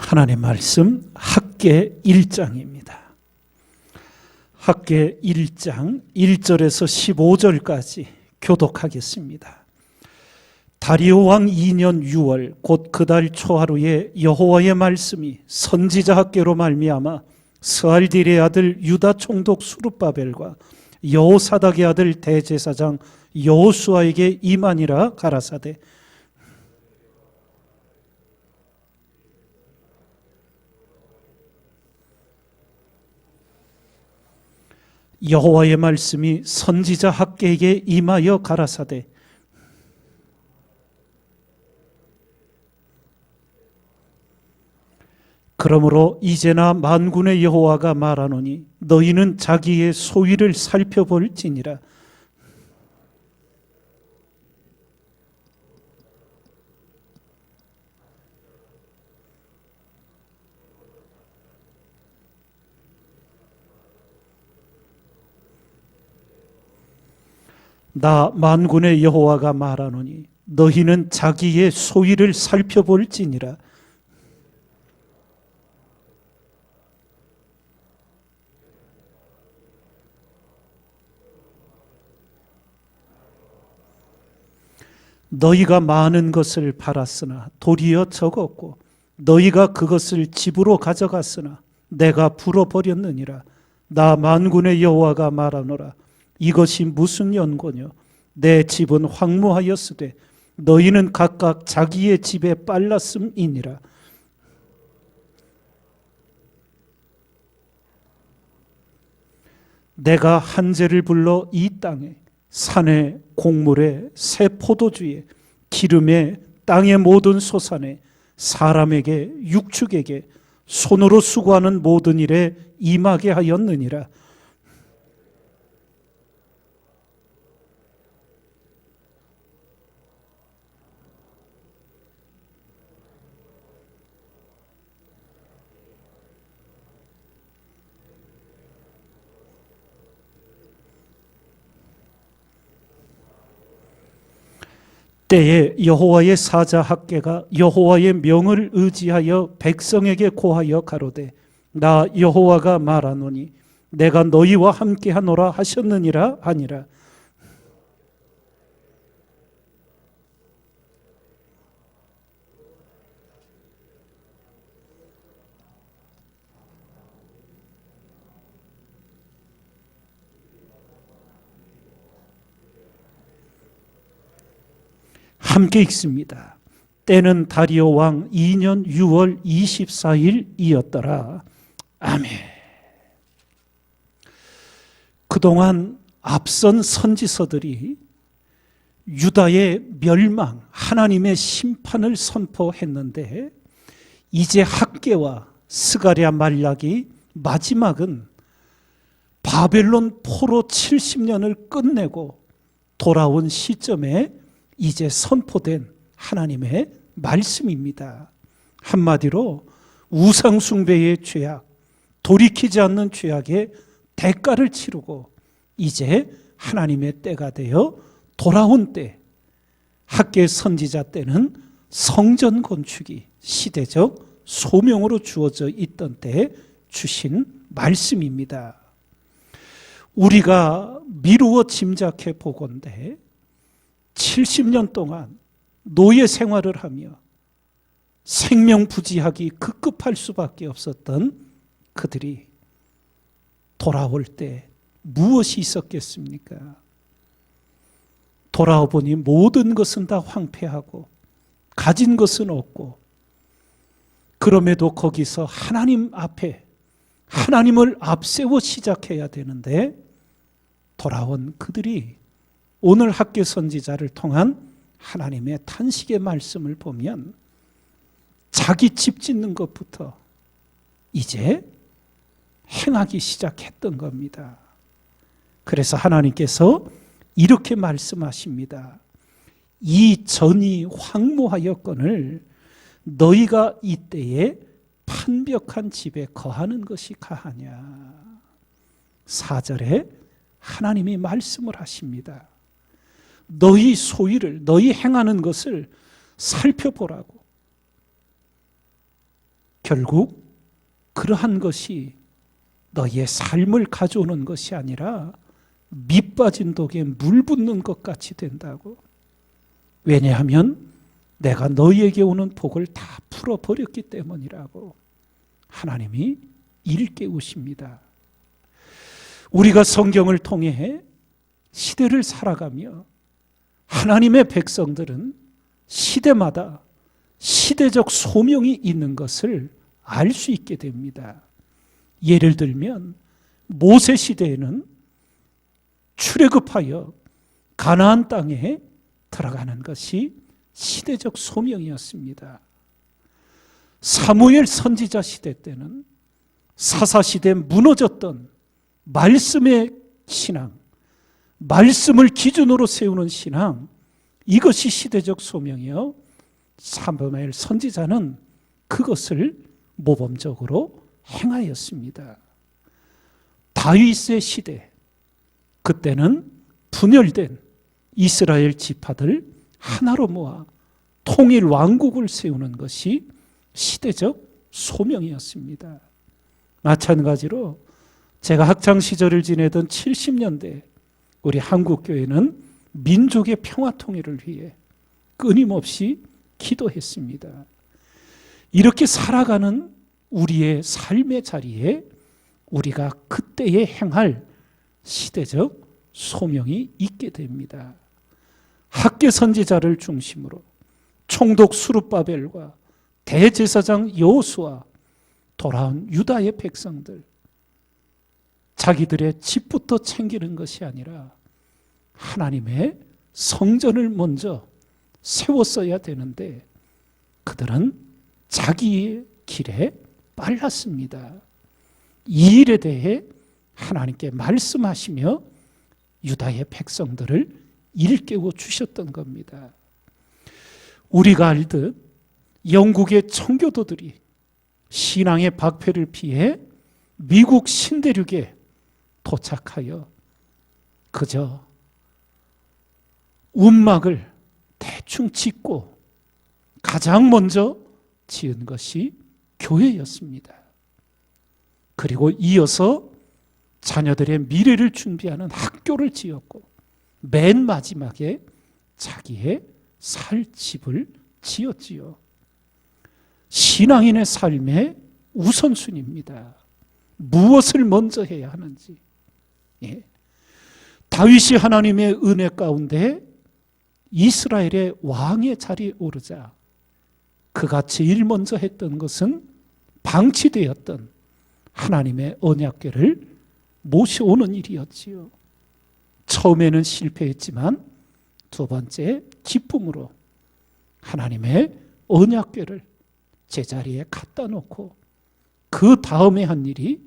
하나님의 말씀 학개 1장입니다. 학개 1장 1절에서 15절까지 교독하겠습니다. 다리오 왕 2년 6월 곧 그 달 초하루에 여호와의 말씀이 선지자 학개로 말미암아 스알딜의 아들 유다 총독 수룹바벨과 여호사닥의 아들 대제사장 여호수아에게 임하니라 가라사대 여호와의 말씀이 선지자 학개에게 임하여 가라사대 그러므로 이제나 만군의 여호와가 말하노니 너희는 자기의 소위를 살펴볼지니라. 나 만군의 여호와가 말하노니 너희는 자기의 소위를 살펴볼지니라. 너희가 많은 것을 팔았으나 도리어 적었고 너희가 그것을 집으로 가져갔으나 내가 불어버렸느니라. 나 만군의 여호와가 말하노라. 이것이 무슨 연고뇨? 내 집은 황무하였으되 너희는 각각 자기의 집에 빨랐음이니라. 내가 한재를 불러 이 땅에 산에 곡물에 새 포도주에 기름에 땅의 모든 소산에 사람에게 육축에게 손으로 수고하는 모든 일에 임하게 하였느니라. 때에 여호와의 사자 학개가 여호와의 명을 의지하여 백성에게 고하여 가로되 나 여호와가 말하노니 내가 너희와 함께하노라 하셨느니라 하니라. 함께 읽습니다. 때는 다리오 왕 2년 6월 24일이었더라. 아멘. 그동안 앞선 선지서들이 유다의 멸망, 하나님의 심판을 선포했는데 이제 학개와 스가랴 말라기 마지막은 바벨론 포로 70년을 끝내고 돌아온 시점에 이제 선포된 하나님의 말씀입니다. 한마디로 우상 숭배의 죄악, 돌이키지 않는 죄악의 대가를 치르고 이제 하나님의 때가 되어 돌아온 때, 학개 선지자 때는 성전 건축이 시대적 소명으로 주어져 있던 때에 주신 말씀입니다. 우리가 미루어 짐작해 보건대 70년 동안 노예 생활을 하며 생명부지하기 급급할 수밖에 없었던 그들이 돌아올 때 무엇이 있었겠습니까? 돌아와 보니 모든 것은 다 황폐하고 가진 것은 없고 그럼에도 거기서 하나님 앞에 하나님을 앞세워 시작해야 되는데 돌아온 그들이 오늘 학개 선지자를 통한 하나님의 탄식의 말씀을 보면 자기 집 짓는 것부터 이제 행하기 시작했던 겁니다. 그래서 하나님께서 이렇게 말씀하십니다. 이 전이 황무하였거늘 너희가 이때에 판벽한 집에 거하는 것이 가하냐. 4절에 하나님이 말씀을 하십니다. 너희 소위를, 너희 행하는 것을 살펴보라고. 결국 그러한 것이 너의 삶을 가져오는 것이 아니라 밑 빠진 독에 물 붓는 것 같이 된다고. 왜냐하면 내가 너희에게 오는 복을 다 풀어버렸기 때문이라고 하나님이 일깨우십니다. 우리가 성경을 통해 시대를 살아가며 하나님의 백성들은 시대마다 시대적 소명이 있는 것을 알 수 있게 됩니다. 예를 들면 모세 시대에는 출애굽하여 가나안 땅에 들어가는 것이 시대적 소명이었습니다. 사무엘 선지자 시대 때는 사사시대에 무너졌던 말씀의 신앙, 말씀을 기준으로 세우는 신앙, 이것이 시대적 소명이요, 사무엘 선지자는 그것을 모범적으로 행하였습니다. 다윗의 시대, 그때는 분열된 이스라엘 지파들 하나로 모아 통일 왕국을 세우는 것이 시대적 소명이었습니다. 마찬가지로 제가 학창시절을 지내던 70년대 우리 한국교회는 민족의 평화 통일을 위해 끊임없이 기도했습니다. 이렇게 살아가는 우리의 삶의 자리에 우리가 그때에 행할 시대적 소명이 있게 됩니다. 학개 선지자를 중심으로 총독 수룹바벨과 대제사장 여호수아, 돌아온 유다의 백성들, 자기들의 집부터 챙기는 것이 아니라 하나님의 성전을 먼저 세웠어야 되는데 그들은 자기의 길에 빨랐습니다. 이 일에 대해 하나님께 말씀하시며 유다의 백성들을 일깨워 주셨던 겁니다. 우리가 알듯 영국의 청교도들이 신앙의 박해를 피해 미국 신대륙에 도착하여 그저 움막을 대충 짓고 가장 먼저 지은 것이 교회였습니다. 그리고 이어서 자녀들의 미래를 준비하는 학교를 지었고 맨 마지막에 자기의 살 집을 지었지요. 신앙인의 삶의 우선순위입니다. 무엇을 먼저 해야 하는지. 예. 다윗이 하나님의 은혜 가운데 이스라엘의 왕의 자리에 오르자 그가 제일 먼저 했던 것은 방치되었던 하나님의 언약궤를 모셔오는 일이었지요. 처음에는 실패했지만 두 번째 기쁨으로 하나님의 언약궤를 제자리에 갖다 놓고 그 다음에 한 일이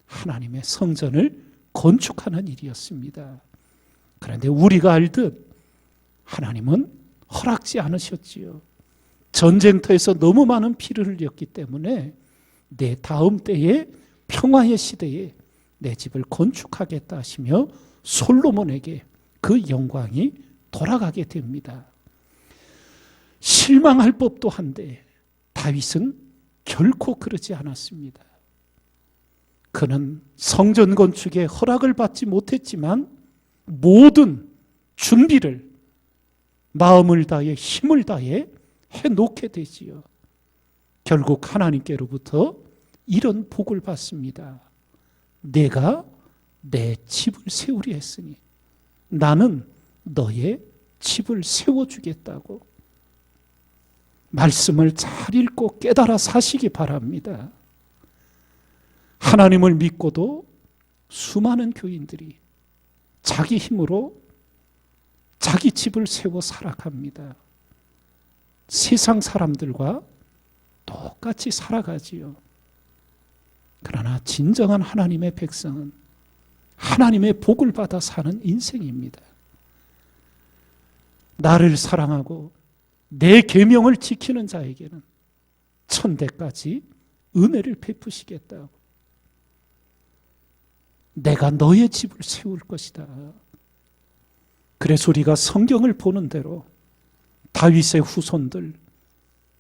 하나님의 성전을 건축하는 일이었습니다. 그런데 우리가 알듯 하나님은 허락지 않으셨지요. 전쟁터에서 너무 많은 피를 흘렸기 때문에 내 다음 때에 평화의 시대에 내 집을 건축하겠다 하시며 솔로몬에게 그 영광이 돌아가게 됩니다. 실망할 법도 한데 다윗은 결코 그러지 않았습니다. 그는 성전 건축에 허락을 받지 못했지만 모든 준비를 마음을 다해 힘을 다해 해놓게 되지요. 결국 하나님께로부터 이런 복을 받습니다. 내가 내 집을 세우리 했으니 나는 너의 집을 세워주겠다고. 말씀을 잘 읽고 깨달아 사시기 바랍니다. 하나님을 믿고도 수많은 교인들이 자기 힘으로 자기 집을 세워 살아갑니다. 세상 사람들과 똑같이 살아가지요. 그러나 진정한 하나님의 백성은 하나님의 복을 받아 사는 인생입니다. 나를 사랑하고 내 계명을 지키는 자에게는 천대까지 은혜를 베푸시겠다고. 내가 너의 집을 세울 것이다. 그래서 우리가 성경을 보는 대로 다윗의 후손들,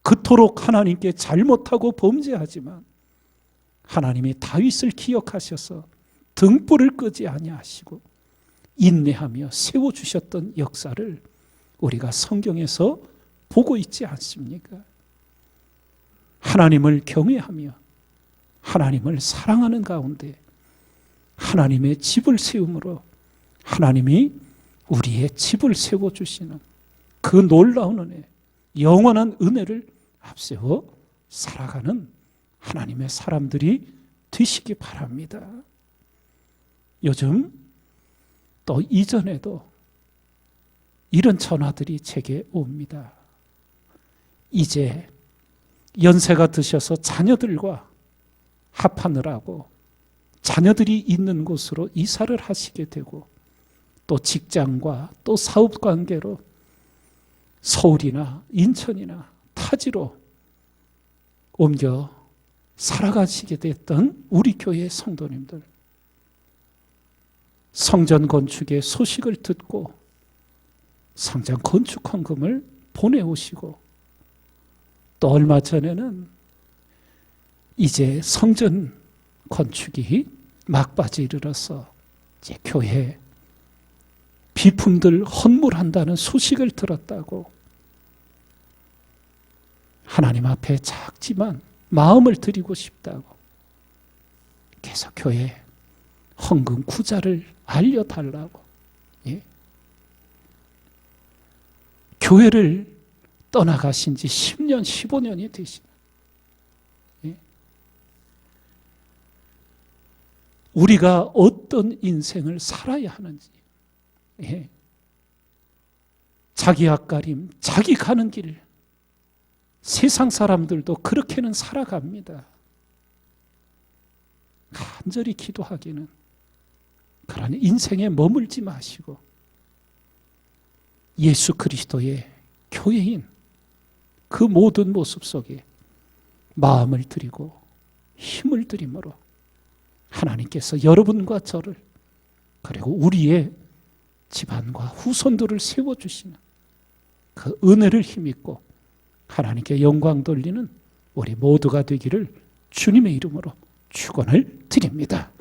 그토록 그토록 하나님께 잘못하고 범죄하지만 하나님이 다윗을 기억하셔서 등불을 끄지 아니하시고 인내하며 세워주셨던 역사를 우리가 성경에서 보고 있지 않습니까? 하나님을 경외하며 하나님을 사랑하는 가운데 하나님의 집을 세움으로 하나님이 우리의 집을 세워주시는 그 놀라운 은혜, 영원한 은혜를 앞세워 살아가는 하나님의 사람들이 되시기 바랍니다. 요즘 또 이전에도 이런 전화들이 제게 옵니다. 이제 연세가 드셔서 자녀들과 합하느라고 자녀들이 있는 곳으로 이사를 하시게 되고 또 직장과 또 사업 관계로 서울이나 인천이나 타지로 옮겨 살아가시게 됐던 우리 교회 성도님들, 성전 건축의 소식을 듣고 성전 건축 헌금을 보내오시고 또 얼마 전에는 이제 성전 건축이 막바지 이르러서 이제 교회 비품들 헌물한다는 소식을 들었다고 하나님 앞에 작지만 마음을 드리고 싶다고 계속 교회 헌금 구자를 알려달라고, 예? 교회를 떠나가신 지 10년, 15년이 되시는, 예? 우리가 어떤 인생을 살아야 하는지, 예? 자기 앞가림, 자기 가는 길, 세상 사람들도 그렇게는 살아갑니다. 간절히 기도하기는 그러나 인생에 머물지 마시고 예수 그리스도의 교회인 그 모든 모습 속에 마음을 드리고 힘을 드림으로 하나님께서 여러분과 저를 그리고 우리의 집안과 후손들을 세워주시는 그 은혜를 힘입고 하나님께 영광 돌리는 우리 모두가 되기를 주님의 이름으로 축원을 드립니다.